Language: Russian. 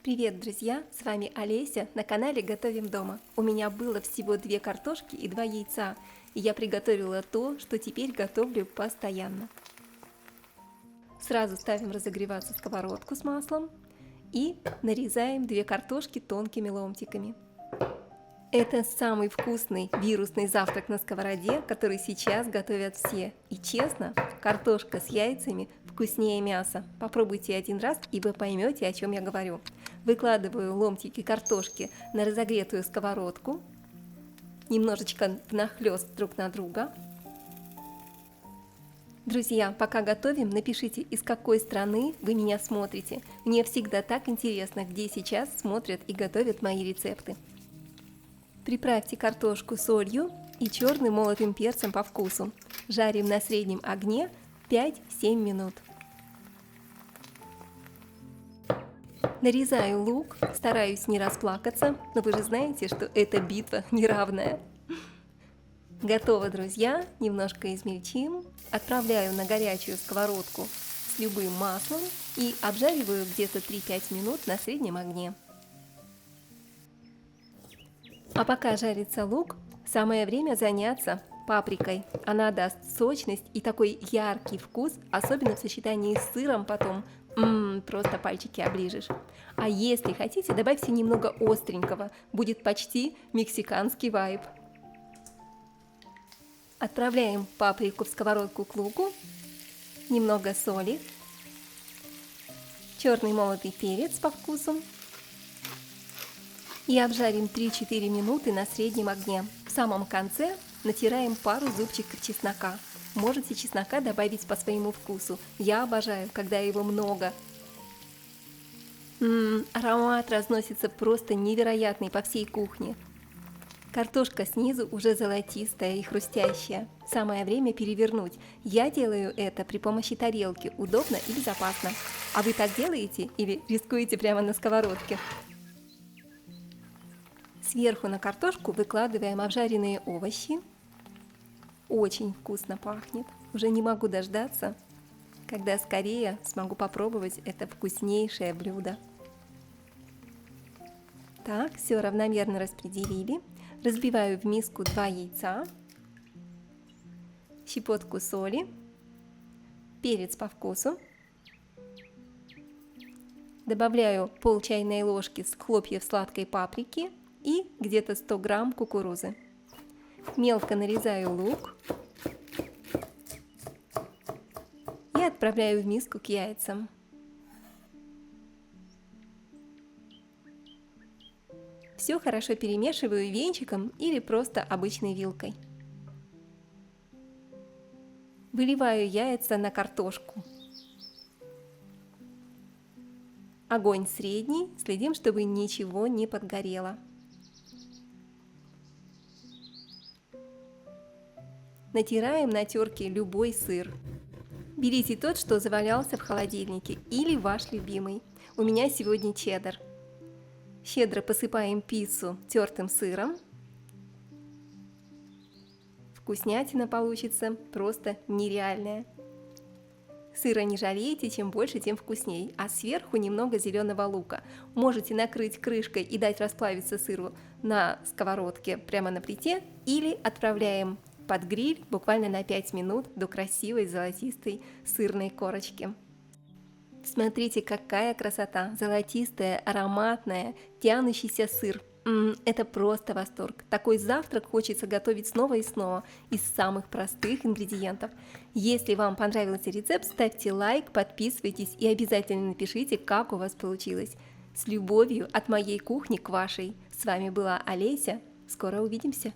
Привет, друзья! С вами Олеся на канале Готовим дома. У меня было всего 2 картошки и 2 яйца, и я приготовила то, что теперь готовлю постоянно. Сразу ставим разогреваться сковородку с маслом и нарезаем 2 картошки тонкими ломтиками. Это самый вкусный вирусный завтрак на сковороде, который сейчас готовят все. И честно, картошка с яйцами вкуснее мяса. Попробуйте один раз, и вы поймете, о чем я говорю. Выкладываю ломтики картошки на разогретую сковородку, немножечко внахлёст друг на друга. Друзья, пока готовим, напишите, из какой страны вы меня смотрите. Мне всегда так интересно, где сейчас смотрят и готовят мои рецепты. Приправьте картошку солью и черным молотым перцем по вкусу. Жарим на среднем огне 5-7 минут. Нарезаю лук, стараюсь не расплакаться, но вы же знаете, что эта битва неравная. Готово, друзья, немножко измельчим. Отправляю на горячую сковородку с любым маслом и обжариваю где-то 3-5 минут на среднем огне. А пока жарится лук, самое время заняться паприкой. Она даст сочность и такой яркий вкус, особенно в сочетании с сыром потом. Просто пальчики оближешь. А если хотите, добавьте немного остренького, будет почти мексиканский вайб. Отправляем паприку в сковородку к луку, немного соли, черный молотый перец по вкусу. И обжарим 3-4 минуты на среднем огне. В самом конце натираем пару зубчиков чеснока. Можете чеснока добавить по своему вкусу. Я обожаю, когда его много. Аромат разносится просто невероятный по всей кухне. Картошка снизу уже золотистая и хрустящая. Самое время перевернуть. Я делаю это при помощи тарелки. Удобно и безопасно. А вы так делаете или рискуете прямо на сковородке? Сверху на картошку выкладываем обжаренные овощи. Очень вкусно пахнет. Уже не могу дождаться, когда скорее смогу попробовать это вкуснейшее блюдо. Так, все равномерно распределили. Разбиваю в миску 2 яйца, щепотку соли, перец по вкусу. Добавляю пол чайной ложки хлопьев сладкой паприки и где-то 100 грамм кукурузы. Мелко нарезаю лук и отправляю в миску к яйцам. Все хорошо перемешиваю венчиком или просто обычной вилкой. Выливаю яйца на картошку. Огонь средний, следим, чтобы ничего не подгорело. Натираем на терке любой сыр. Берите тот, что завалялся в холодильнике, или ваш любимый. У меня сегодня чеддер. Щедро посыпаем пиццу тертым сыром. Вкуснятина получится просто нереальная. Сыра не жалейте, чем больше, тем вкусней. А сверху немного зеленого лука. Можете накрыть крышкой и дать расплавиться сыру на сковородке прямо на плите, или отправляем под гриль буквально на 5 минут до красивой золотистой сырной корочки. Смотрите, какая красота! Золотистая, ароматная, тянущийся сыр. Это просто восторг. Такой завтрак хочется готовить снова и снова из самых простых ингредиентов. Если вам понравился рецепт, ставьте лайк, подписывайтесь и обязательно напишите, как у вас получилось. С любовью от моей кухни к вашей. С вами была Олеся. Скоро увидимся!